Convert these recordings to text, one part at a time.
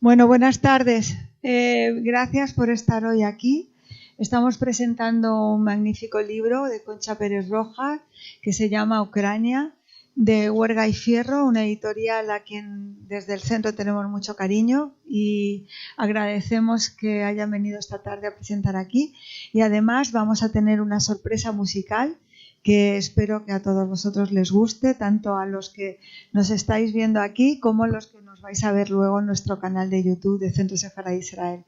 Bueno, buenas tardes. Gracias por estar hoy aquí. Estamos presentando un magnífico libro de Concha Pérez Rojas que se llama Ucrania, de Huerga y Fierro, una editorial a quien desde el centro tenemos mucho cariño y agradecemos que hayan venido esta tarde a presentar aquí. Y además vamos a tener una sorpresa musical que espero que a todos vosotros les guste, tanto a los que nos estáis viendo aquí como a los que nos vais a ver luego en nuestro canal de YouTube de Centro Sefarad Israel.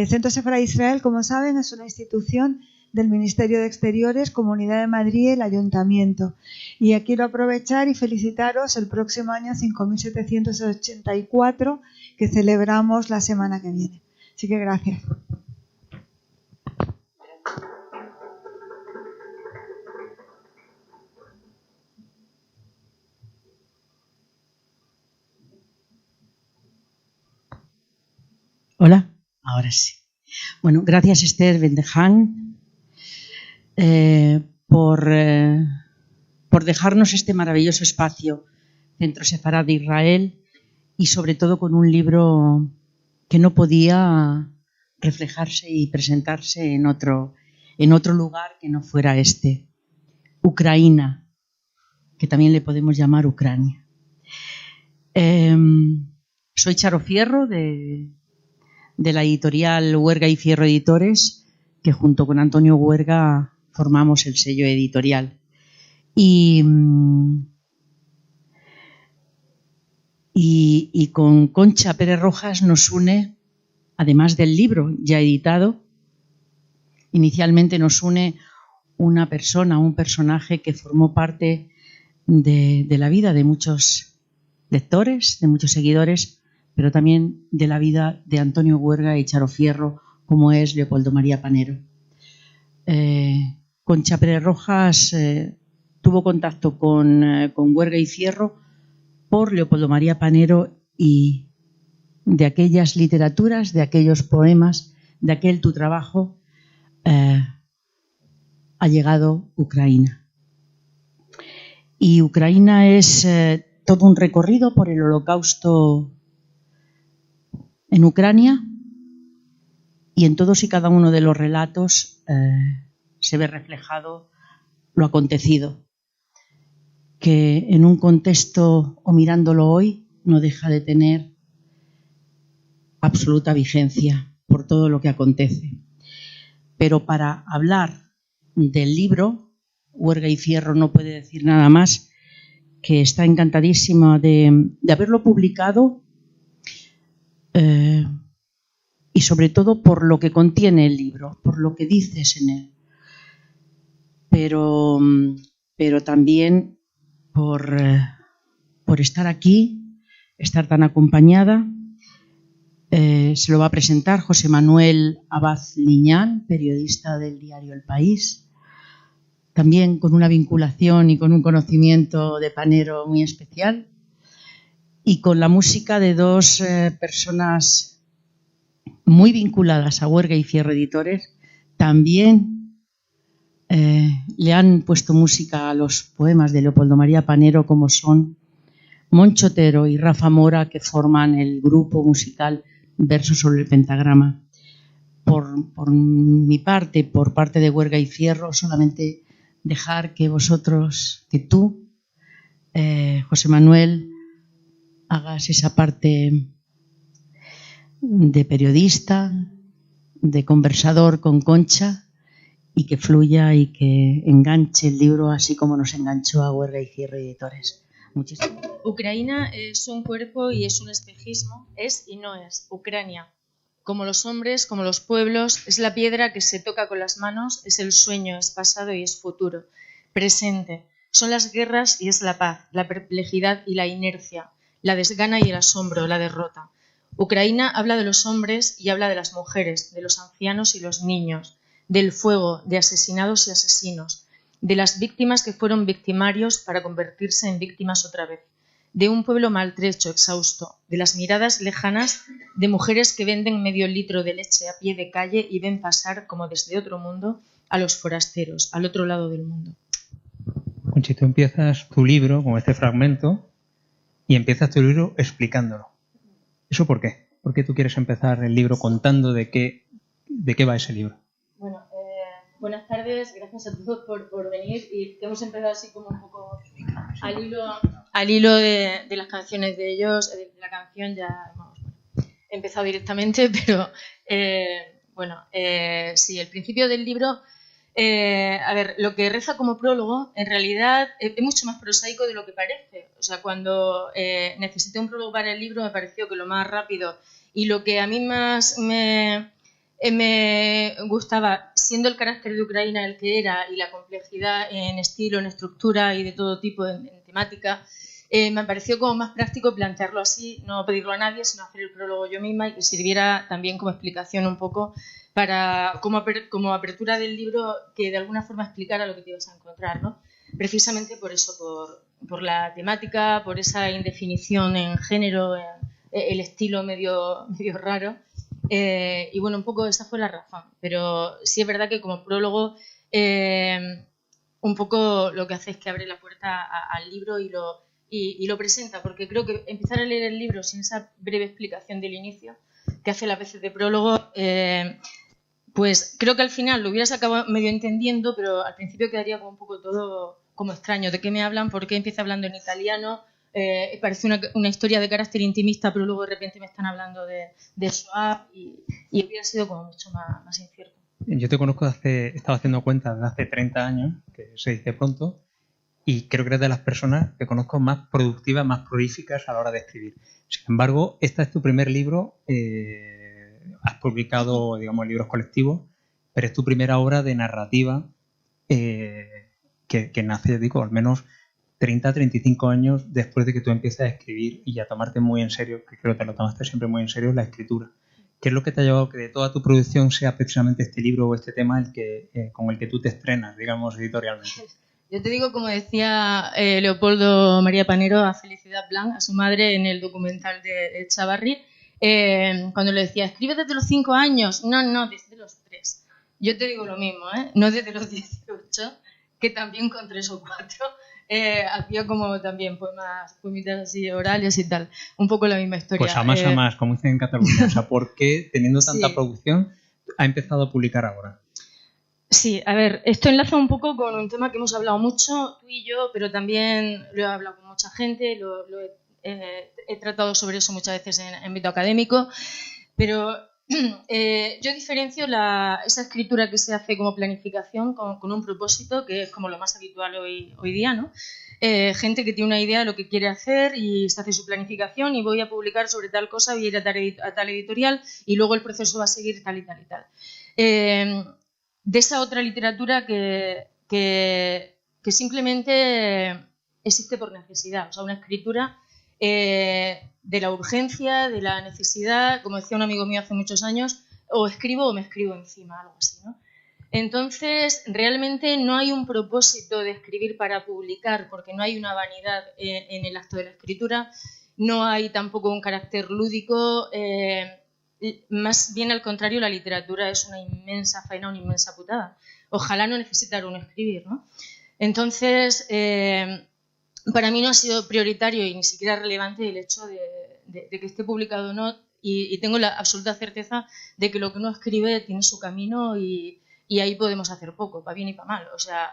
Centro Sefarad Israel, como saben, es una institución del Ministerio de Exteriores, Comunidad de Madrid y el Ayuntamiento. Y quiero aprovechar y felicitaros el próximo año 5784 que celebramos la semana que viene. Así que gracias. Hola, ahora sí. Bueno, gracias Esther Bendejan por dejarnos este maravilloso espacio, Centro Sefarad de Israel, y sobre todo con un libro que no podía reflejarse y presentarse en otro lugar que no fuera este. Ucraina, que también le podemos llamar Ucrania. Soy Charo Fierro de la editorial Huerga y Fierro Editores, que junto con Antonio Huerga formamos el sello editorial. Y con Concha Pérez Rojas nos une, además del libro ya editado, inicialmente nos une una persona, un personaje que formó parte de la vida de muchos lectores, de muchos seguidores, pero también de la vida de Antonio Huerga y Charo Fierro, como es Leopoldo María Panero. Concha Pérez Rojas tuvo contacto con Huerga y Fierro por Leopoldo María Panero y de aquellas literaturas, de aquellos poemas, de aquel Tu trabajo, ha llegado Ucraina. Y Ucraina es todo un recorrido por el Holocausto en Ucrania, y en todos y cada uno de los relatos se ve reflejado lo acontecido, que en un contexto, o mirándolo hoy, no deja de tener absoluta vigencia por todo lo que acontece. Pero para hablar del libro, Huerga y Fierro no puede decir nada más, que está encantadísima de haberlo publicado, y sobre todo por lo que contiene el libro, por lo que dices en él, pero también por estar aquí, estar tan acompañada. Se lo va a presentar José Manuel Abad Liñán, periodista del diario El País, también con una vinculación y con un conocimiento de Panero muy especial, y con la música de dos personas muy vinculadas a Huerga y Fierro Editores. También le han puesto música a los poemas de Leopoldo María Panero, como son Moncho Otero y Rafa Mora, que forman el grupo musical Versos sobre el Pentagrama. Por mi parte, por parte de Huerga y Fierro, solamente dejar que vosotros, que tú, José Manuel, hagas esa parte de periodista, de conversador con Concha, y que fluya y que enganche el libro así como nos enganchó a Huerga y Fierro Editores. Muchísimas gracias. Ucrania es un cuerpo y es un espejismo, es y no es. Ucrania, como los hombres, como los pueblos, es la piedra que se toca con las manos, es el sueño, es pasado y es futuro. Presente, son las guerras y es la paz, la perplejidad y la inercia, la desgana y el asombro, la derrota. Ucrania habla de los hombres y habla de las mujeres, de los ancianos y los niños, del fuego, de asesinados y asesinos, de las víctimas que fueron victimarios para convertirse en víctimas otra vez, de un pueblo maltrecho, exhausto, de las miradas lejanas de mujeres que venden medio litro de leche a pie de calle y ven pasar, como desde otro mundo, a los forasteros, al otro lado del mundo. Conchi, tú empiezas tu libro con este fragmento y empiezas tu libro explicándolo. ¿Eso por qué? ¿Por qué tú quieres empezar el libro contando de qué va ese libro? Bueno, buenas tardes, gracias a todos por venir, y hemos empezado así como un poco al hilo de las canciones de ellos. De la canción ya hemos empezado directamente, pero sí, el principio del libro, a ver, lo que reza como prólogo en realidad es mucho más prosaico de lo que parece. O sea, cuando necesité un prólogo para el libro, me pareció que lo más rápido y lo que a mí más me gustaba, siendo el carácter de Ucrania el que era y la complejidad en estilo, en estructura y de todo tipo, en temática, me pareció como más práctico plantearlo así, no pedirlo a nadie, sino hacer el prólogo yo misma y que sirviera también como explicación un poco para como apertura del libro, que de alguna forma explicara lo que te ibas a encontrar, ¿no? Precisamente por eso, por la temática, por esa indefinición en género, el estilo medio raro. Y bueno, un poco esa fue la razón, pero sí es verdad que como prólogo un poco lo que hace es que abre la puerta al libro y lo presenta, porque creo que empezar a leer el libro sin esa breve explicación del inicio que hace las veces de prólogo, pues creo que al final lo hubieras acabado medio entendiendo, pero al principio quedaría como un poco todo como extraño. ¿De qué me hablan? ¿Por qué empieza hablando en italiano? Parece una historia de carácter intimista, pero luego de repente me están hablando de Shoah y hubiera sido como mucho más incierto. Yo te conozco estaba haciendo cuentas de hace 30 años, que se dice pronto, y creo que eres de las personas que conozco más productivas, más prolíficas a la hora de escribir. Sin embargo, este es tu primer libro, has publicado, digamos, libros colectivos, pero es tu primera obra de narrativa que nace, digo, al menos 30, 35 años después de que tú empieces a escribir y a tomarte muy en serio, que creo que te lo tomaste siempre muy en serio, la escritura. ¿Qué es lo que te ha llevado a que de toda tu producción sea precisamente este libro o este tema con el que tú te estrenas, digamos, editorialmente? Yo te digo, como decía Leopoldo María Panero a Felicidad Blanc, a su madre, en el documental de Chavarri, cuando le decía, escribe desde los 5 años. No, desde los 3. Yo te digo lo mismo, no desde los 18, que también con 3 o 4 hacía como también poemitas así orales y tal. Un poco la misma historia. Pues a más, como dicen en Cataluña. O sea, ¿por qué, teniendo tanta Sí. producción, ha empezado a publicar ahora? Sí, a ver, esto enlaza un poco con un tema que hemos hablado mucho, tú y yo, pero también lo he hablado con mucha gente, he tratado sobre eso muchas veces en ámbito académico, pero yo diferencio esa escritura que se hace como planificación con un propósito, que es como lo más habitual hoy día, ¿no? Gente que tiene una idea de lo que quiere hacer y se hace su planificación y voy a publicar sobre tal cosa, voy a ir a tal editorial y luego el proceso va a seguir tal y tal y tal. De esa otra literatura que simplemente existe por necesidad, o sea, una escritura de la urgencia, de la necesidad, como decía un amigo mío hace muchos años, o escribo o me escribo encima, algo así, ¿no? Entonces, realmente no hay un propósito de escribir para publicar, porque no hay una vanidad en el acto de la escritura, no hay tampoco un carácter lúdico, más bien al contrario, la literatura es una inmensa faena, una inmensa putada. Ojalá no necesitara uno escribir, ¿no? Entonces, para mí no ha sido prioritario y ni siquiera relevante el hecho de que esté publicado o no, y tengo la absoluta certeza de que lo que uno escribe tiene su camino y ahí podemos hacer poco, para bien y para mal. O sea,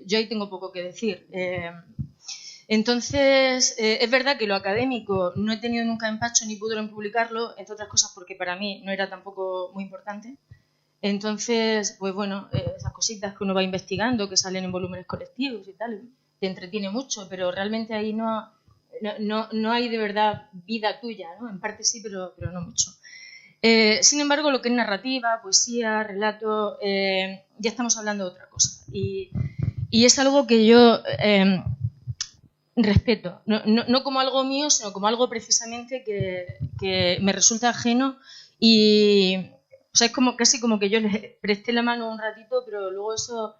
yo ahí tengo poco que decir. Entonces, es verdad que lo académico no he tenido nunca empacho ni pudor en publicarlo, entre otras cosas porque para mí no era tampoco muy importante. Entonces, pues bueno, esas cositas que uno va investigando, que salen en volúmenes colectivos y tal, te entretiene mucho, pero realmente ahí no hay de verdad vida tuya, ¿no? En parte sí, pero no mucho. Sin embargo, lo que es narrativa, poesía, relato, ya estamos hablando de otra cosa. Y es algo que yo respeto, no como algo mío, sino como algo precisamente que me resulta ajeno y, o sea, es como casi como que yo le presté la mano un ratito, pero luego eso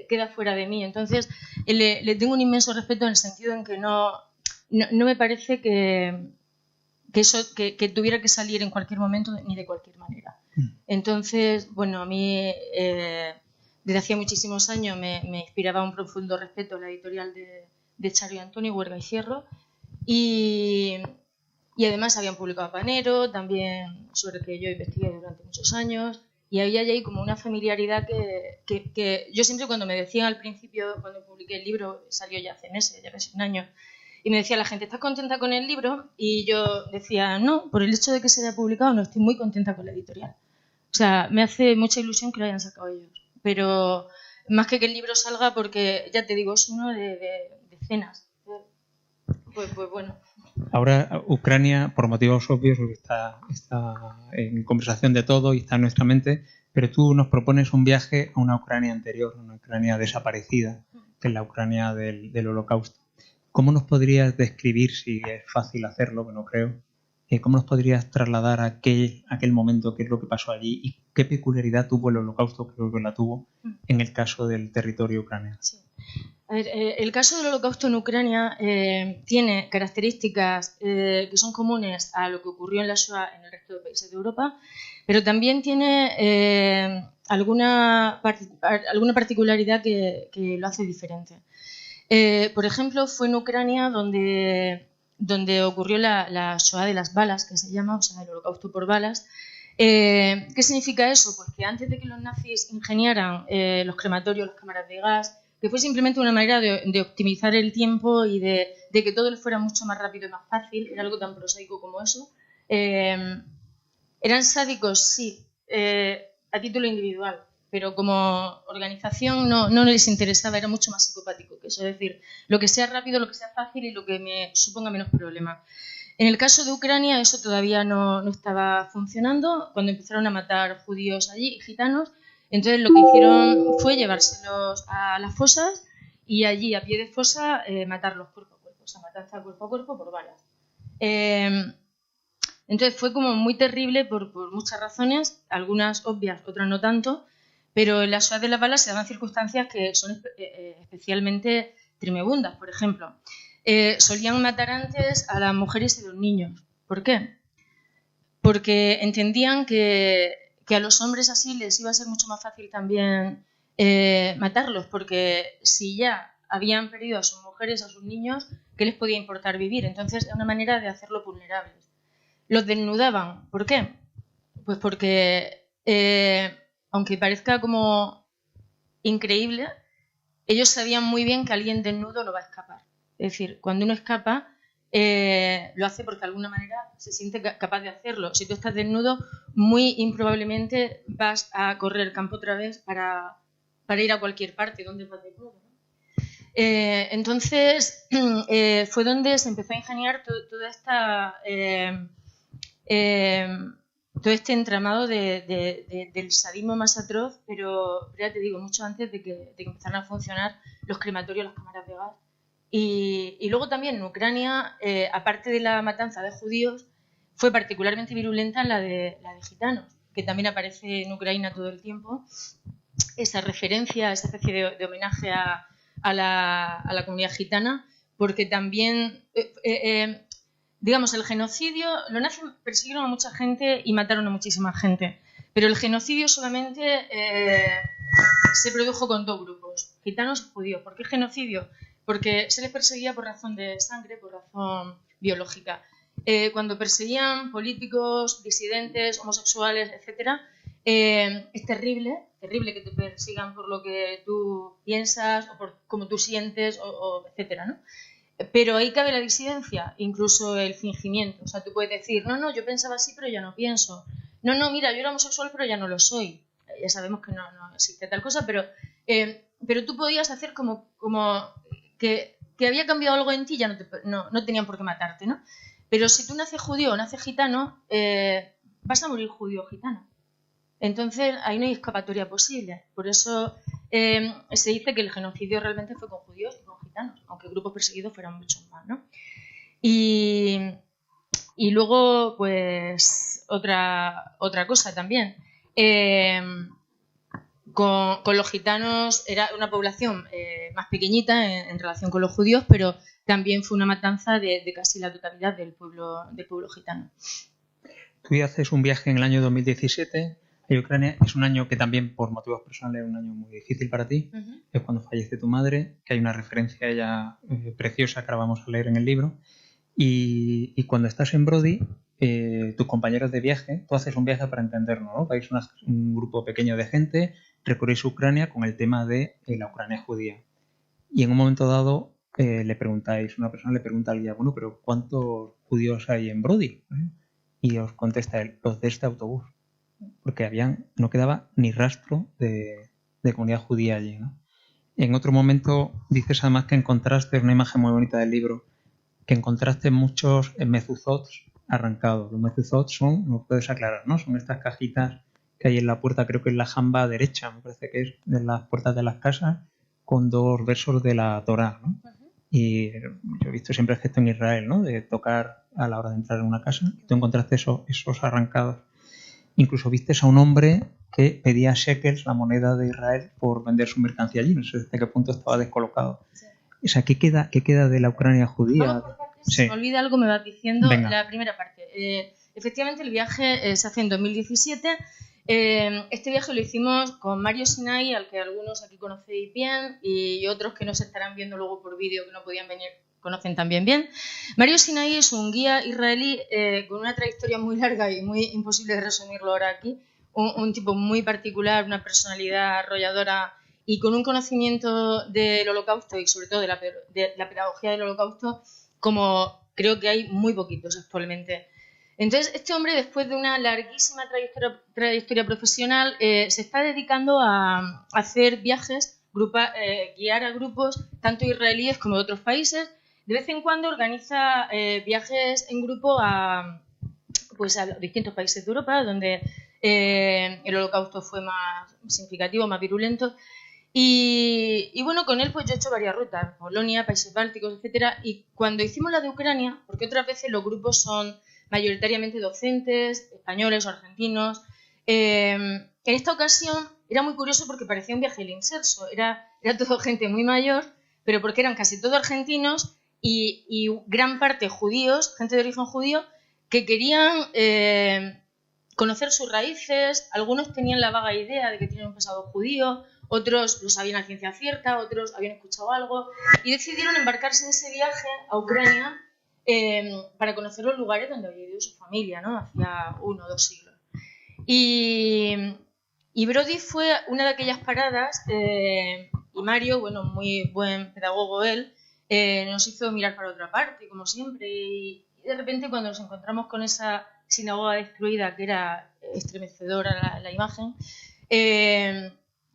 queda fuera de mí. Entonces, le tengo un inmenso respeto en el sentido en que no me parece que eso que tuviera que salir en cualquier momento ni de cualquier manera. Entonces, bueno, a mí desde hacía muchísimos años me inspiraba un profundo respeto a la editorial de Charo y Antonio, Huerga y Cierro, y Y además habían publicado a Panero, también sobre el que yo investigué durante muchos años. Y había ahí como una familiaridad que yo siempre, cuando me decían al principio, cuando publiqué el libro, salió ya hace meses, ya casi un año, y me decía la gente, ¿estás contenta con el libro? Y yo decía, no, por el hecho de que se haya publicado no estoy muy contenta con la editorial. O sea, me hace mucha ilusión que lo hayan sacado ellos. Pero más que el libro salga, porque ya te digo, es uno de decenas. Pues bueno. Ahora Ucrania, por motivos obvios, está en conversación de todo y está en nuestra mente, pero tú nos propones un viaje a una Ucrania anterior, una Ucrania desaparecida, que es la Ucrania del Holocausto. ¿Cómo nos podrías describir, si es fácil hacerlo, que no creo, cómo nos podrías trasladar a aquel momento, qué es lo que pasó allí y qué peculiaridad tuvo el Holocausto, creo que la tuvo, en el caso del territorio ucraniano? Sí. A ver, el caso del Holocausto en Ucrania tiene características que son comunes a lo que ocurrió en la Shoah en el resto de países de Europa, pero también tiene alguna particularidad que lo hace diferente. Por ejemplo, fue en Ucrania donde ocurrió la Shoah de las balas, que se llama, o sea, el Holocausto por balas. ¿Qué significa eso? Pues que antes de que los nazis ingeniaran los crematorios, las cámaras de gas, que fue simplemente una manera de optimizar el tiempo y de que todo le fuera mucho más rápido y más fácil, era algo tan prosaico como eso. ¿Eran sádicos? Sí, a título individual, pero como organización no les interesaba, era mucho más psicopático que eso, es decir, lo que sea rápido, lo que sea fácil y lo que me suponga menos problema. En el caso de Ucrania eso todavía no estaba funcionando, cuando empezaron a matar judíos allí, gitanos. Entonces lo que hicieron fue llevárselos a las fosas y allí, a pie de fosa, matarlos cuerpo a cuerpo, o sea, matanza cuerpo a cuerpo por balas. Entonces fue como muy terrible por muchas razones, algunas obvias, otras no tanto, pero en la Shoah de las balas se daban circunstancias que son especialmente tremebundas. Por ejemplo, solían matar antes a las mujeres y a los niños. ¿Por qué? Porque entendían que a los hombres así les iba a ser mucho más fácil también matarlos, porque si ya habían perdido a sus mujeres, a sus niños, ¿qué les podía importar vivir? Entonces era una manera de hacerlos vulnerables. Los desnudaban. ¿Por qué? Pues porque, aunque parezca como increíble, ellos sabían muy bien que alguien desnudo no va a escapar. Es decir, cuando uno escapa, lo hace porque de alguna manera se siente capaz de hacerlo. Si tú estás desnudo, muy improbablemente vas a correr el campo otra vez para ir a cualquier parte donde vas desnudo, ¿no? Entonces, fue donde se empezó a ingeniar toda esta... todo este entramado del sadismo más atroz, pero ya te digo, mucho antes de que empezaran a funcionar los crematorios, las cámaras de gas. Y luego también en Ucrania, aparte de la matanza de judíos, fue particularmente virulenta la de gitanos, que también aparece en Ucrania todo el tiempo. Esa referencia, esa especie de homenaje a la comunidad gitana, porque también... digamos, el genocidio, los nazis persiguieron a mucha gente y mataron a muchísima gente, pero el genocidio solamente se produjo con dos grupos, gitanos y judíos. ¿Por qué genocidio? Porque se les perseguía por razón de sangre, por razón biológica. Cuando perseguían políticos, disidentes, homosexuales, etc., es terrible que te persigan por lo que tú piensas o por cómo tú sientes, etc., ¿no? Pero ahí cabe la disidencia, incluso el fingimiento. O sea, tú puedes decir, no, yo pensaba así, pero ya no pienso. No, mira, yo era homosexual, pero ya no lo soy. Ya sabemos que no existe tal cosa, pero tú podías hacer como que había cambiado algo en ti, ya no tenían por qué matarte, ¿no? Pero si tú naces judío o naces gitano, vas a morir judío o gitano. Entonces, ahí no hay escapatoria posible. Por eso se dice que el genocidio realmente fue con judíos y con gitanos, aunque grupos perseguidos fueran muchos más, ¿no? Y luego, pues, otra cosa también. Con los gitanos era una población más pequeñita en relación con los judíos, pero también fue una matanza de casi la totalidad del pueblo gitano. Tú haces un viaje en el año 2017 a Ucrania. Es un año que también, por motivos personales, es un año muy difícil para ti. Uh-huh. Es cuando fallece tu madre, que hay una referencia a ella preciosa que ahora vamos a leer en el libro. Y cuando estás en Brody, tus compañeros de viaje, tú haces un viaje para entenderlo, ¿no? Vais un grupo pequeño de gente, recorréis Ucrania con el tema de la Ucrania judía. Y en un momento dado una persona le pregunta al guía, bueno, pero ¿cuántos judíos hay en Brody? Y os contesta él, los de este autobús. Porque no quedaba ni rastro de comunidad judía allí, ¿no? En otro momento dices además que encontraste una imagen muy bonita del libro, que encontraste muchos mezuzots arrancados. Los mezuzots son, no puedes aclarar, ¿no? Son estas cajitas que hay en la puerta, creo que es la jamba derecha, me parece que es de las puertas de las casas, con 2 versos de la Torá, ¿no? Y yo he visto siempre el gesto en Israel, ¿no? De tocar a la hora de entrar en una casa. Y tú encontraste esos arrancados. Incluso vistes a un hombre que pedía shekels, la moneda de Israel, por vender su mercancía allí. No sé hasta qué punto estaba descolocado. Sí. O sea, ¿qué queda de la Ucrania judía? Vamos por partes. Sí. Si me olvida algo, me vas diciendo. Venga. La primera parte. Efectivamente, el viaje se hace en 2017. Este viaje lo hicimos con Mario Sinai, al que algunos aquí conocéis bien, y otros que nos estarán viendo luego por vídeo que no podían venir conocen también bien. Mario Sinai es un guía israelí con una trayectoria muy larga y muy imposible de resumirlo ahora aquí. Un tipo muy particular, una personalidad arrolladora y con un conocimiento del Holocausto y sobre todo de la pedagogía del Holocausto como creo que hay muy poquitos actualmente. Entonces, este hombre, después de una larguísima trayectoria profesional, se está dedicando a hacer viajes, guiar a grupos, tanto israelíes como de otros países. De vez en cuando organiza viajes en grupo a distintos países de Europa, donde el Holocausto fue más significativo, más virulento. Y bueno, con él pues yo he hecho varias rutas, Polonia, países bálticos, etcétera. Y cuando hicimos la de Ucrania, porque otras veces los grupos son mayoritariamente docentes, españoles o argentinos. En esta ocasión era muy curioso porque parecía un viaje del inserso. Era todo gente muy mayor, pero porque eran casi todos argentinos y gran parte judíos, gente de origen judío, que querían conocer sus raíces. Algunos tenían la vaga idea de que tienen un pasado judío, otros lo sabían a ciencia cierta, otros habían escuchado algo y decidieron embarcarse en ese viaje a Ucrania para conocer los lugares donde había vivido su familia, ¿no? Hacía 1 o 2 siglos. Y Brody fue una de aquellas paradas y Mario, bueno, muy buen pedagogo él, nos hizo mirar para otra parte, como siempre, y de repente cuando nos encontramos con esa sinagoga destruida, que era estremecedora la imagen,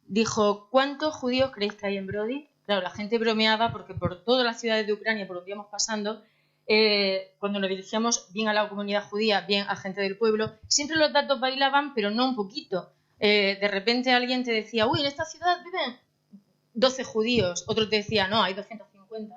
dijo, ¿cuántos judíos creéis que hay en Brody? Claro, la gente bromeaba porque por todas las ciudades de Ucrania por lo que íbamos pasando, cuando nos dirigíamos bien a la comunidad judía, bien a gente del pueblo, siempre los datos bailaban, pero no un poquito. De repente alguien te decía, uy, en esta ciudad viven 12 judíos, otro te decía, no, hay 250.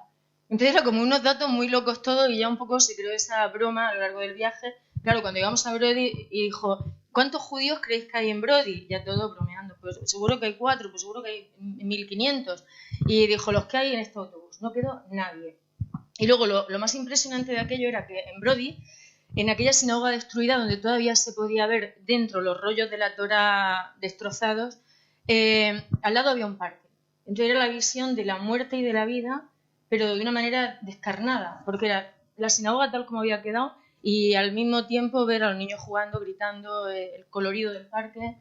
Entonces era como unos datos muy locos todos y ya un poco se creó esa broma a lo largo del viaje. Claro, cuando llegamos a Brody y dijo, ¿cuántos judíos creéis que hay en Brody? Ya todo bromeando, pues seguro que hay 4, pues seguro que hay 1500. Y dijo, los que hay en este autobús, no quedó nadie. Y luego lo más impresionante de aquello era que en Brody, en aquella sinagoga destruida donde todavía se podía ver dentro los rollos de la Torá destrozados, al lado había un parque. Entonces era la visión de la muerte y de la vida, pero de una manera descarnada, porque era la sinagoga tal como había quedado y al mismo tiempo ver a los niños jugando, gritando, el colorido del parque.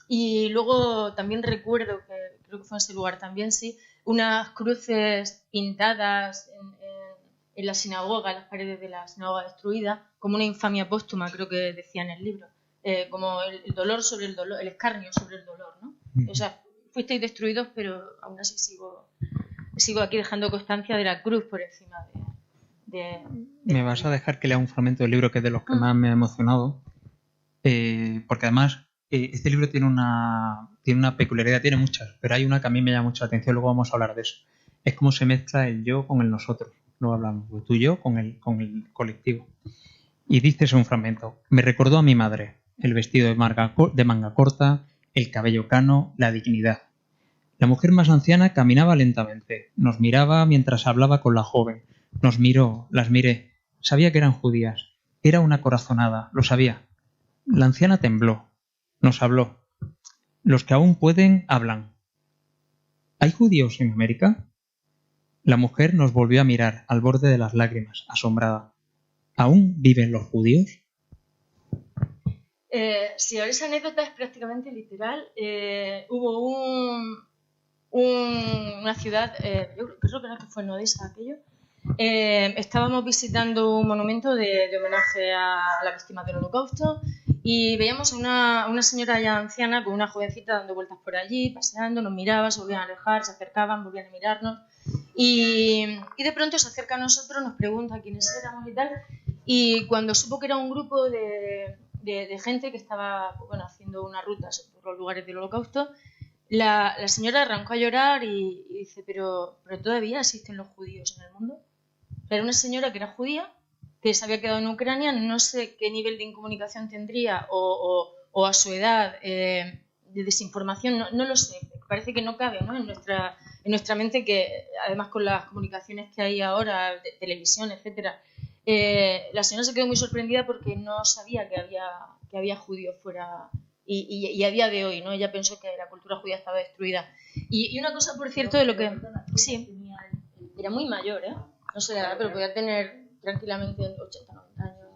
Y luego también recuerdo, que creo que fue en ese lugar también, sí, unas cruces pintadas en la sinagoga, en las paredes de la sinagoga destruida, como una infamia póstuma, creo que decía en el libro, como el dolor sobre el dolor, el escarnio sobre el dolor, ¿no? O sea, fuisteis destruidos, pero aún así sigo aquí dejando constancia de la cruz por encima de Me vas a dejar que lea un fragmento del libro que es de los que más me ha emocionado, porque además este libro tiene una peculiaridad, tiene muchas, pero hay una que a mí me llama mucho la atención, luego vamos a hablar de eso. Es cómo se mezcla el yo con el nosotros. Luego hablamos de tú y yo con el colectivo. Y dices un fragmento, me recordó a mi madre, el vestido de manga corta, el cabello cano, la dignidad. La mujer más anciana caminaba lentamente, nos miraba mientras hablaba con la joven. Nos miró, las miré. Sabía que eran judías. Era una corazonada, lo sabía. La anciana tembló. Nos habló. Los que aún pueden, hablan. ¿Hay judíos en América? La mujer nos volvió a mirar al borde de las lágrimas, asombrada. ¿Aún viven los judíos? Sí, ahora esa anécdota es prácticamente literal. Hubo una ciudad, yo creo que fue en Odessa aquello. Estábamos visitando un monumento de homenaje a las víctimas del Holocausto y veíamos a una señora ya anciana con una jovencita dando vueltas por allí, paseando, nos miraba, se volvían a alejar, se acercaban, volvían a mirarnos y de pronto se acerca a nosotros, nos pregunta quiénes éramos y tal, y cuando supo que era un grupo de gente que estaba haciendo una ruta por los lugares del Holocausto, la señora arrancó a llorar y dice, pero todavía existen los judíos en el mundo. Era una señora que era judía, que se había quedado en Ucrania, no sé qué nivel de incomunicación tendría o a su edad de desinformación, no lo sé. Parece que no cabe, ¿no? En nuestra mente, que además con las comunicaciones que hay ahora, de televisión, etcétera, la señora se quedó muy sorprendida porque no sabía que había judíos fuera y a día de hoy, ¿no? Ella pensó que la cultura judía estaba destruida. Y una cosa, por cierto, de lo que... Sí, era muy mayor, ¿eh? No sé la edad, pero podía tener tranquilamente 80, 90 años.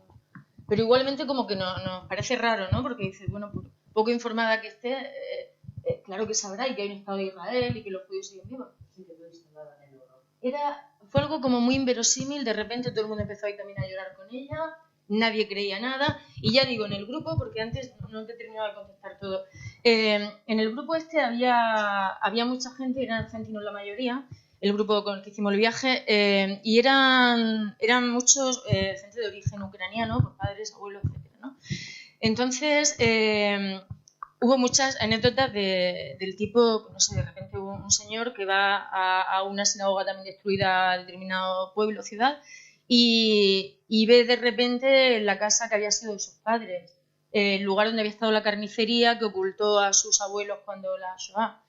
Pero igualmente como que nos parece raro, ¿no? Porque dices, bueno, por poco informada que esté, claro que sabrá y que hay un Estado de Israel y que los judíos siguen vivos. Fue algo como muy inverosímil, de repente todo el mundo empezó ahí también a llorar con ella, nadie creía nada, y ya digo, en el grupo, porque antes no te terminaba de contestar todo, en el grupo este había mucha gente, eran argentinos la mayoría, el grupo con el que hicimos el viaje, y eran muchos gente de origen ucraniano, por padres, abuelos, etc., ¿no? Entonces, hubo muchas anécdotas del tipo, no sé, de repente hubo un señor que va a una sinagoga también destruida a determinado pueblo o ciudad y ve de repente la casa que había sido de sus padres, el lugar donde había estado la carnicería que ocultó a sus abuelos cuando la Shoah.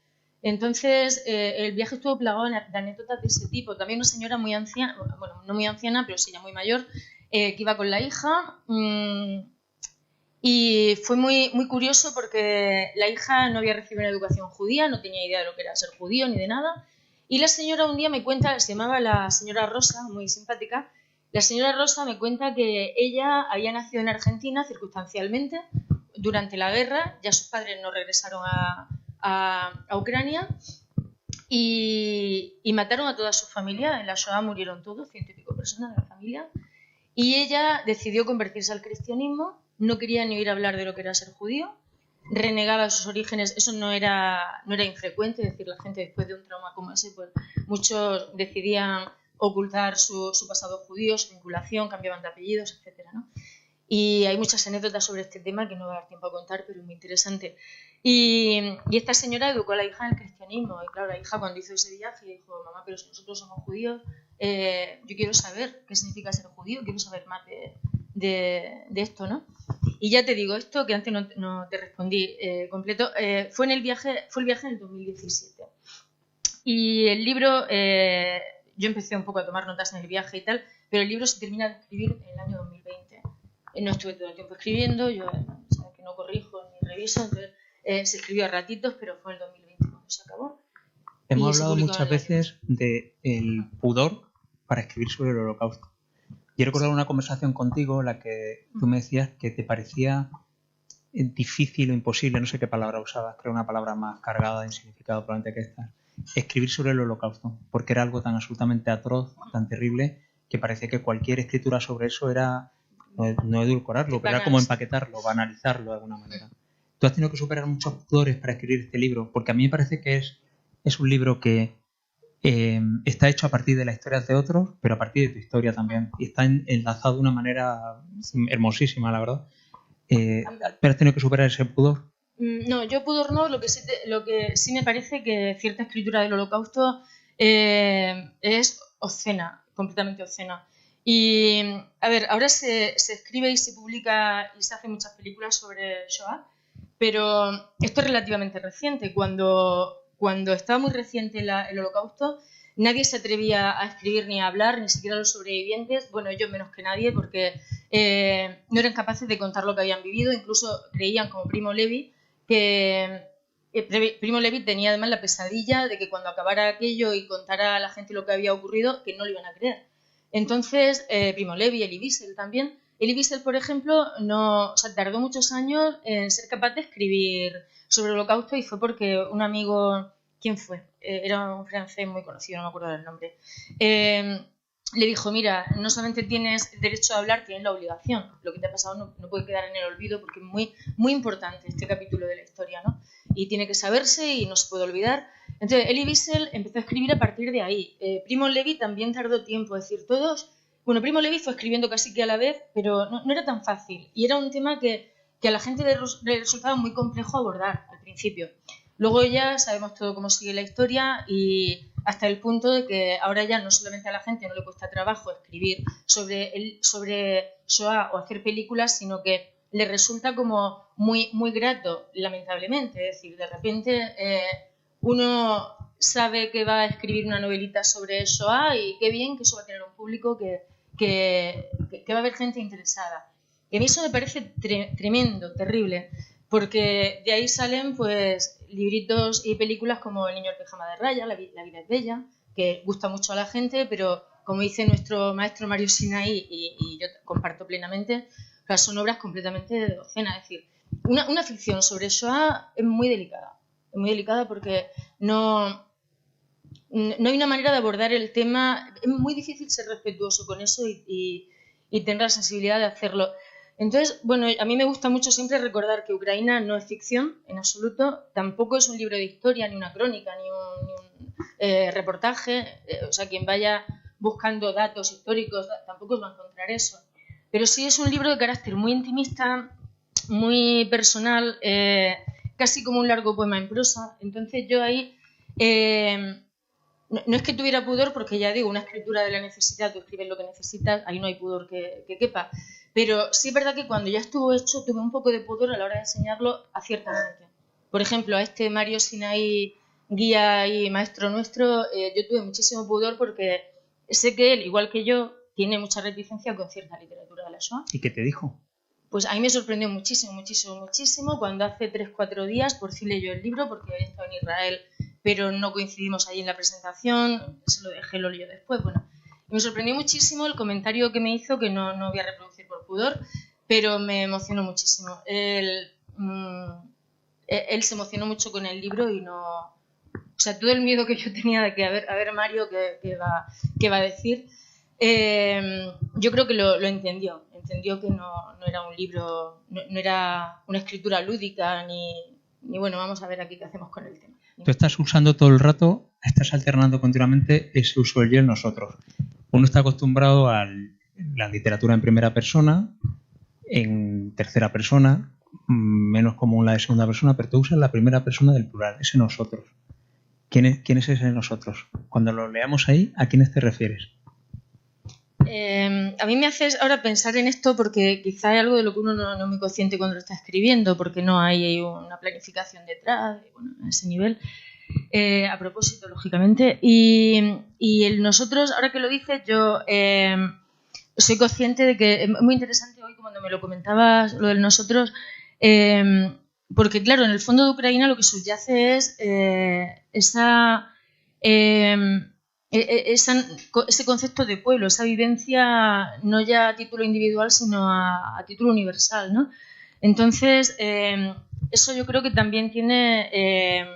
Entonces, el viaje estuvo plagado de anécdotas de ese tipo. También una señora muy anciana, bueno, no muy anciana, pero sí ya muy mayor, que iba con la hija. Y fue muy, muy curioso porque la hija no había recibido una educación judía, no tenía idea de lo que era ser judío ni de nada. Y la señora un día me cuenta, se llamaba la señora Rosa, muy simpática. La señora Rosa me cuenta que ella había nacido en Argentina circunstancialmente durante la guerra, ya sus padres no regresaron a Ucrania y mataron a toda su familia. En la Shoah murieron todos, 100 y pico personas de la familia. Y ella decidió convertirse al cristianismo, no quería ni oír hablar de lo que era ser judío, renegaba sus orígenes, eso no era infrecuente, es decir, la gente después de un trauma como ese, pues muchos decidían ocultar su pasado judío, su vinculación, cambiaban de apellidos, etcétera, ¿no? Y hay muchas anécdotas sobre este tema que no va a dar tiempo a contar, pero es muy interesante. Y esta señora educó a la hija en el cristianismo. Y claro, la hija cuando hizo ese viaje dijo, mamá, pero si nosotros somos judíos, yo quiero saber qué significa ser judío, quiero saber más de esto, ¿no? Y ya te digo, esto que antes no te respondí completo, fue el viaje en el 2017. Y el libro, yo empecé un poco a tomar notas en el viaje y tal, pero el libro se termina de escribir en el año 2020. No estuve todo el tiempo escribiendo, yo sabes que no corrijo ni reviso, entonces se escribió a ratitos, pero fue en el 2020 cuando se acabó. Hemos hablado muchas veces del pudor para escribir sobre el Holocausto. Quiero recordar una conversación contigo en la que tú me decías que te parecía difícil o imposible, no sé qué palabra usabas, creo una palabra más cargada en significado probablemente que esta, escribir sobre el Holocausto, porque era algo tan absolutamente atroz, tan terrible, que parecía que cualquier escritura sobre eso era no edulcorarlo, pero era como empaquetarlo, banalizarlo de alguna manera. Tú has tenido que superar muchos pudores para escribir este libro, porque a mí me parece que es un libro que está hecho a partir de las historias de otros, pero a partir de tu historia también, y está enlazado de una manera hermosísima, la verdad. ¿Pero has tenido que superar ese pudor? No, yo pudor no, lo que sí me parece que cierta escritura del Holocausto es obscena, completamente obscena. Y, a ver, ahora se escribe y se publica y se hacen muchas películas sobre Shoah, pero esto es relativamente reciente. Cuando estaba muy reciente el Holocausto, nadie se atrevía a escribir ni a hablar, ni siquiera los sobrevivientes, bueno, ellos menos que nadie, porque no eran capaces de contar lo que habían vivido, incluso creían, como Primo Levi, que Primo Levi tenía además la pesadilla de que cuando acabara aquello y contara a la gente lo que había ocurrido, que no lo iban a creer. Entonces, Primo Levi, Elie Wiesel también. Elie Wiesel, por ejemplo, tardó muchos años en ser capaz de escribir sobre el Holocausto, y fue porque un amigo, ¿quién fue? Era un francés muy conocido, no me acuerdo del nombre. Le dijo, mira, no solamente tienes derecho a hablar, tienes la obligación. Lo que te ha pasado no puede quedar en el olvido, porque es muy, muy importante este capítulo de la historia, ¿no? Y tiene que saberse y no se puede olvidar. Entonces, Elie Wiesel empezó a escribir a partir de ahí. Primo Levi también tardó tiempo, es decir, todos... Bueno, Primo Levi fue escribiendo casi que a la vez, pero no era tan fácil. Y era un tema que a la gente le resultaba muy complejo abordar al principio. Luego ya sabemos todo cómo sigue la historia, y hasta el punto de que ahora ya no solamente a la gente no le cuesta trabajo escribir sobre Shoah o hacer películas, sino que le resulta como muy, muy grato, lamentablemente. Es decir, de repente uno sabe que va a escribir una novelita sobre Shoah, y qué bien que eso va a tener un público, que va a haber gente interesada. Y a mí eso me parece tremendo, terrible, porque de ahí salen pues libritos y películas como El niño del pijama de raya, La vida es bella, que gusta mucho a la gente, pero como dice nuestro maestro Mario Sinaí, y yo comparto plenamente, son obras completamente de docena. Es decir, una ficción sobre Shoah es muy delicada porque no hay una manera de abordar el tema. Es muy difícil ser respetuoso con eso y tener la sensibilidad de hacerlo. Entonces, bueno, a mí me gusta mucho siempre recordar que Ucraina no es ficción en absoluto, tampoco es un libro de historia, ni una crónica, ni un reportaje. O sea, quien vaya buscando datos históricos tampoco va a encontrar eso. Pero sí es un libro de carácter muy intimista, muy personal, casi como un largo poema en prosa. Entonces yo ahí... no es que tuviera pudor, porque ya digo, una escritura de la necesidad, tú escribes lo que necesitas, ahí no hay pudor que quepa. Pero sí es verdad que cuando ya estuvo hecho tuve un poco de pudor a la hora de enseñarlo a cierta gente. Por ejemplo, a este Mario Sinaí, guía y maestro nuestro, yo tuve muchísimo pudor porque sé que él, igual que yo, tiene mucha reticencia con cierta literatura de la Shoah. ¿Y qué te dijo? Pues a mí me sorprendió muchísimo cuando hace 3-4 días por fin leyó el libro, porque había estado en Israel, pero no coincidimos allí en la presentación, se lo dejé, lo leyó después. Bueno, me sorprendió muchísimo el comentario que me hizo, que no voy a reproducir por pudor, pero me emocionó muchísimo. Él se emocionó mucho con el libro y no... O sea, todo el miedo que yo tenía de que a ver Mario qué va a decir, yo creo que lo entendió que no era un libro, no era una escritura lúdica, ni bueno, vamos a ver aquí qué hacemos con el tema. Tú estás usando todo el rato, estás alternando continuamente ese uso del yo en nosotros. Uno está acostumbrado a la literatura en primera persona, en tercera persona, menos común la de segunda persona, pero tú usas la primera persona del plural, ese nosotros. ¿Quién es ese nosotros? Cuando lo leamos ahí, ¿a quiénes te refieres? A mí me hace ahora pensar en esto, porque quizá hay algo de lo que uno no es muy consciente cuando lo está escribiendo, porque no hay una planificación detrás, bueno, a ese nivel. A propósito, lógicamente. Y el nosotros, ahora que lo dices, yo soy consciente de que es muy interesante hoy cuando me lo comentabas, lo del nosotros, porque claro, en el fondo de Ucraina lo que subyace es ese concepto de pueblo, esa vivencia no ya a título individual, sino a título universal, ¿no? Entonces, eso yo creo que también tiene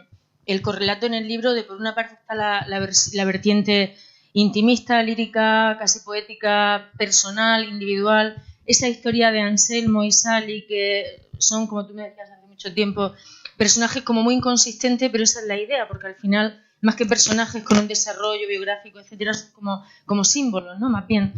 el correlato en el libro de, por una parte, está la vertiente intimista, lírica, casi poética, personal, individual, esa historia de Anselmo y Sally, que son, como tú me decías hace mucho tiempo, personajes como muy inconsistentes, pero esa es la idea, porque al final, más que personajes con un desarrollo biográfico, etcétera, son como símbolos, ¿no? Más bien.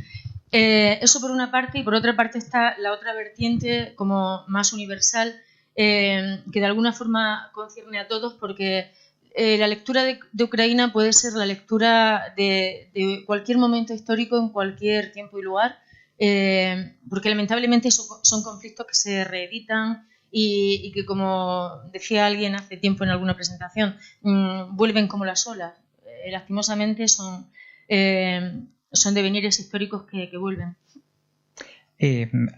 Eso por una parte, y por otra parte está la otra vertiente como más universal, que de alguna forma concierne a todos, porque la lectura de Ucraina puede ser la lectura de cualquier momento histórico en cualquier tiempo y lugar, porque lamentablemente son conflictos que se reeditan y que, como decía alguien hace tiempo en alguna presentación, vuelven como las olas. Lastimosamente son devenires históricos que vuelven.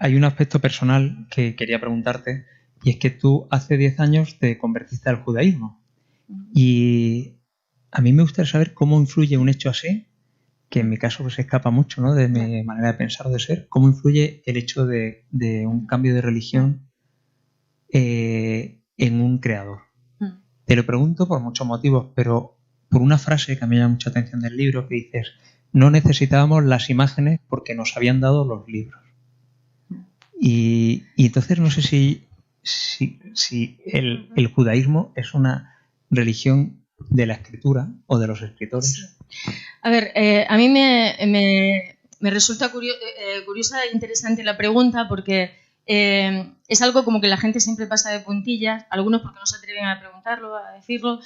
Hay un aspecto personal que quería preguntarte, Y es que tú hace 10 años te convertiste al judaísmo. Y a mí me gustaría saber cómo influye un hecho así, que en mi caso pues escapa mucho, ¿no?, de mi manera de pensar o de ser, cómo influye el hecho de un cambio de religión en un creador. Te lo pregunto por muchos motivos, pero por una frase que me llama mucha atención del libro, que dices: no necesitábamos las imágenes porque nos habían dado los libros. Y entonces no sé si el judaísmo es una religión de la escritura o de los escritores. A ver, a mí me resulta curiosa e interesante la pregunta, porque es algo como que la gente siempre pasa de puntillas, algunos porque no se atreven a preguntarlo, a decirlo,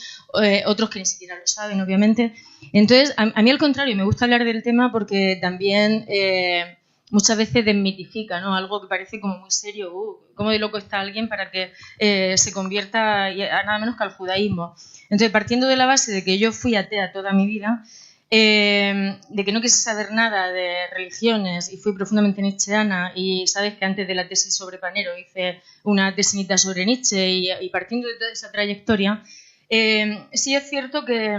otros que ni siquiera lo saben, obviamente. Entonces, a mí al contrario, me gusta hablar del tema porque también muchas veces desmitifica, ¿no?, algo que parece como muy serio. ¿Cómo de loco está alguien para que se convierta a nada menos que al judaísmo? Entonces, partiendo de la base de que yo fui atea toda mi vida, de que no quise saber nada de religiones y fui profundamente nietzscheana, y sabes que antes de la tesis sobre Panero hice una tesinita sobre Nietzsche, y partiendo de toda esa trayectoria, sí es cierto que,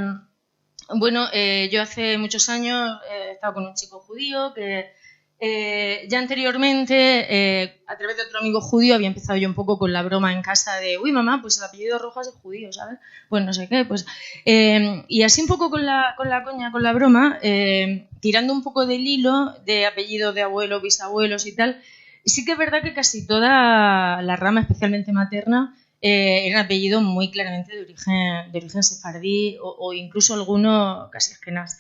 bueno, yo hace muchos años he estado con un chico judío que ya anteriormente, a través de otro amigo judío, había empezado yo un poco con la broma en casa de: uy, mamá, pues el apellido Rojas es judío, ¿sabes? Pues no sé qué, pues... y así un poco con la coña, con la broma, tirando un poco del hilo de apellidos de abuelos, bisabuelos y tal, sí que es verdad que casi toda la rama, especialmente materna, eran apellidos muy claramente de origen sefardí, o incluso algunos casi askenaz.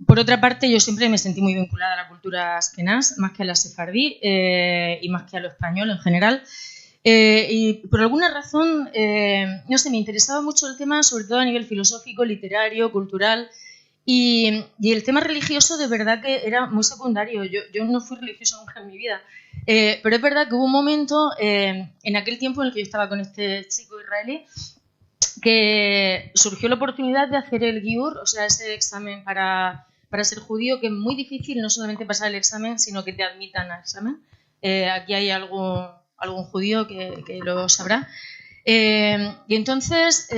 Por otra parte, yo siempre me sentí muy vinculada a la cultura askenaz, más que a la sefardí, y más que a lo español en general. Y por alguna razón, no sé, me interesaba mucho el tema, sobre todo a nivel filosófico, literario, cultural, y el tema religioso de verdad que era muy secundario. Yo no fui religiosa nunca en mi vida, pero es verdad que hubo un momento, en aquel tiempo en el que yo estaba con este chico israelí, que surgió la oportunidad de hacer el Giur, o sea, ese examen para ser judío, que es muy difícil, no solamente pasar el examen, sino que te admitan al examen. Aquí hay algún judío que lo sabrá. Y entonces,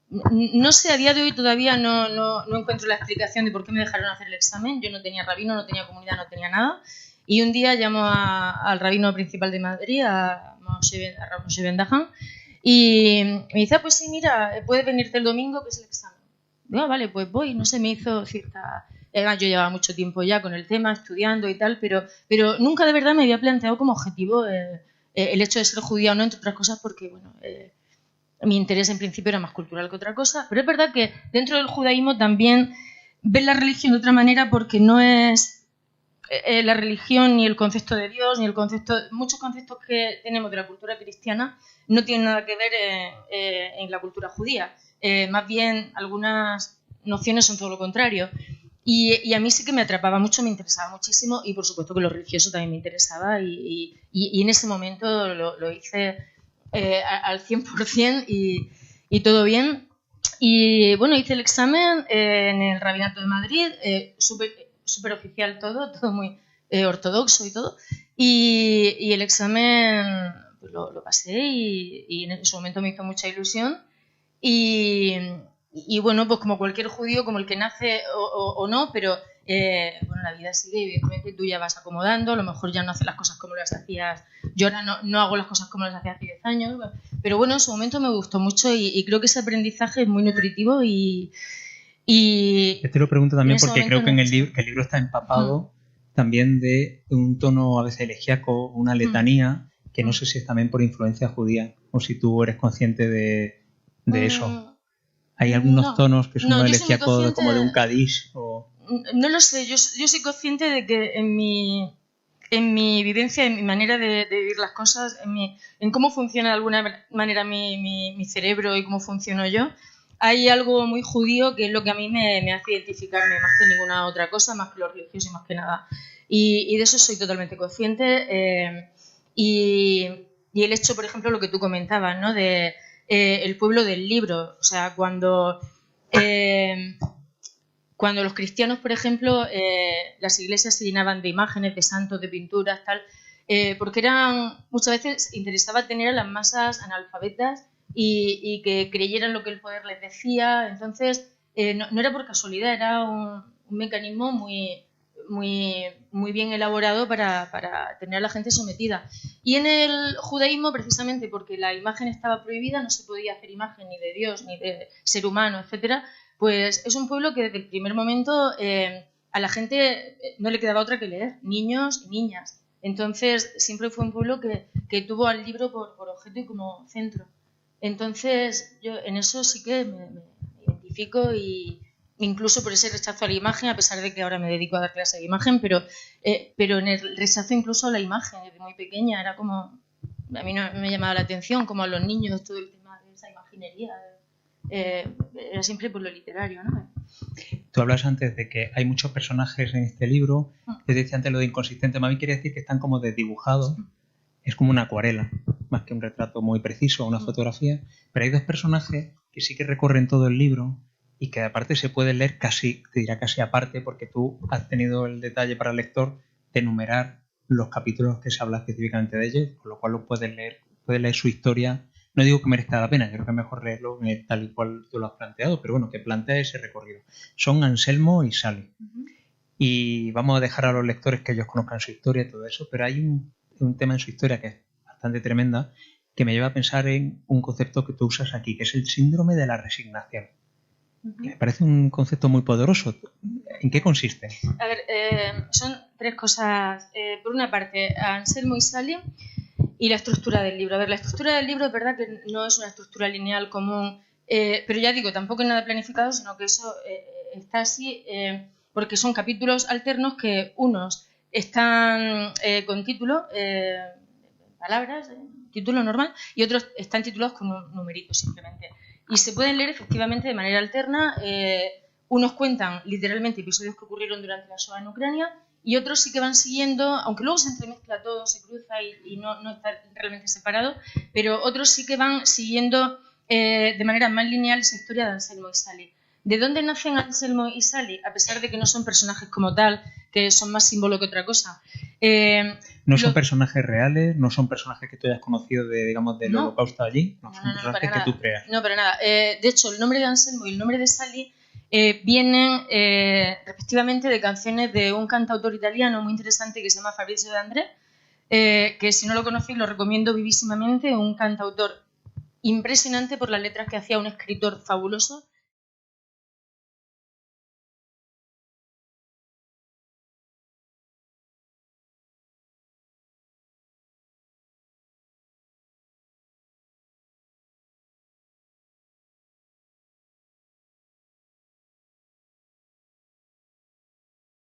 no sé, a día de hoy todavía no encuentro la explicación de por qué me dejaron hacer el examen. Yo no tenía rabino, no tenía comunidad, no tenía nada. Y un día llamo al rabino principal de Madrid, a Moshe Ben Dahan, y me dice: pues sí, mira, puedes venirte el domingo, que es el examen. Digo: vale, pues voy. No sé, me hizo cierta... yo llevaba mucho tiempo ya con el tema, estudiando y tal, pero nunca de verdad me había planteado como objetivo el hecho de ser judía o no, entre otras cosas porque, bueno, mi interés en principio era más cultural que otra cosa. Pero es verdad que dentro del judaísmo también ven la religión de otra manera, porque no es la religión ni el concepto de Dios, ni muchos conceptos que tenemos de la cultura cristiana no tienen nada que ver en la cultura judía. Más bien, algunas nociones son todo lo contrario. Y a mí sí que me atrapaba mucho, me interesaba muchísimo, y por supuesto que lo religioso también me interesaba, y en ese momento lo hice al 100% y todo bien. Y bueno, hice el examen en el Rabinato de Madrid, súper oficial todo muy ortodoxo y todo. Y el examen pues lo pasé, y en ese momento me hizo mucha ilusión. Y bueno, pues como cualquier judío, como el que nace o no, pero bueno, la vida sigue, y evidentemente tú ya vas acomodando, a lo mejor ya no haces las cosas como las hacías. Yo ahora no hago las cosas como las hacía hace 10 años, pero bueno, en su momento me gustó mucho, y creo que ese aprendizaje es muy nutritivo. Yo te lo pregunto también porque creo que el libro está empapado también de un tono a veces elegíaco, una letanía, que no sé si es también por influencia judía o si tú eres consciente de eso. ¿Hay algunos tonos que son elegíacos, como de un Kadish? No lo sé, yo soy consciente de que en mi vivencia, en mi manera de vivir las cosas, en cómo funciona de alguna manera mi cerebro y cómo funciono yo, hay algo muy judío que es lo que a mí me hace identificarme más que ninguna otra cosa, más que lo religioso y más que nada. Y de eso soy totalmente consciente. Y el hecho, por ejemplo, lo que tú comentabas, ¿no?, de el pueblo del libro. O sea, cuando los cristianos, por ejemplo, las iglesias se llenaban de imágenes, de santos, de pinturas, tal, porque muchas veces interesaba tener a las masas analfabetas y que creyeran lo que el poder les decía. Entonces, no era por casualidad, era un mecanismo muy bien elaborado para tener a la gente sometida. Y en el judaísmo, precisamente porque la imagen estaba prohibida, no se podía hacer imagen ni de Dios, ni de ser humano, etcétera, pues es un pueblo que desde el primer momento a la gente no le quedaba otra que leer, niños y niñas. Entonces, siempre fue un pueblo que tuvo al libro por objeto y como centro. Entonces, yo en eso sí que me identifico, y incluso por ese rechazo a la imagen, a pesar de que ahora me dedico a dar clase de imagen, pero en el rechazo incluso a la imagen, desde muy pequeña, era como, a mí no me llamaba la atención, como a los niños, todo el tema de esa imaginería, era siempre por lo literario, ¿no? Tú hablas antes de que hay muchos personajes en este libro, te decía antes lo de inconsistente, más bien quería decir que están como desdibujados, es como una acuarela, más que un retrato muy preciso o una fotografía, pero hay dos personajes que sí que recorren todo el libro y que aparte se pueden leer casi, te dirá casi aparte, porque tú has tenido el detalle para el lector de enumerar los capítulos que se habla específicamente de ellos, con lo cual lo puedes leer su historia. No digo que merezca la pena, yo creo que es mejor leerlo tal y cual tú lo has planteado, pero bueno, que plantea ese recorrido. Son Anselmo y Sally. Y vamos a dejar a los lectores que ellos conozcan su historia y todo eso, pero hay un tema en su historia que es bastante tremenda, que me lleva a pensar en un concepto que tú usas aquí, que es el síndrome de la resignación. Me parece un concepto muy poderoso. ¿En qué consiste? A ver, son tres cosas. Por una parte, Anselmo y Sally y la estructura del libro. A ver, la estructura del libro es verdad que no es una estructura lineal común, pero ya digo, tampoco es nada planificado, sino que eso está así porque son capítulos alternos que unos están con título, palabras, título normal, y otros están titulados con un numerito simplemente. Y se pueden leer efectivamente de manera alterna. Unos cuentan literalmente episodios que ocurrieron durante la Shoah en Ucrania, y otros sí que van siguiendo, aunque luego se entremezcla todo, se cruza y no está realmente separado, pero otros sí que van siguiendo de manera más lineal esa historia de Anselmo y Sally. ¿De dónde nacen Anselmo y Sally? A pesar de que no son personajes como tal, que son más símbolo que otra cosa. ¿No son personajes reales? ¿No son personajes que tú hayas conocido del holocausto allí? No, son personajes que tú creas. No, para nada. De hecho, el nombre de Anselmo y el nombre de Sally vienen respectivamente de canciones de un cantautor italiano muy interesante que se llama Fabrizio De André, que si no lo conocéis lo recomiendo vivísimamente, un cantautor impresionante por las letras que hacía, un escritor fabuloso,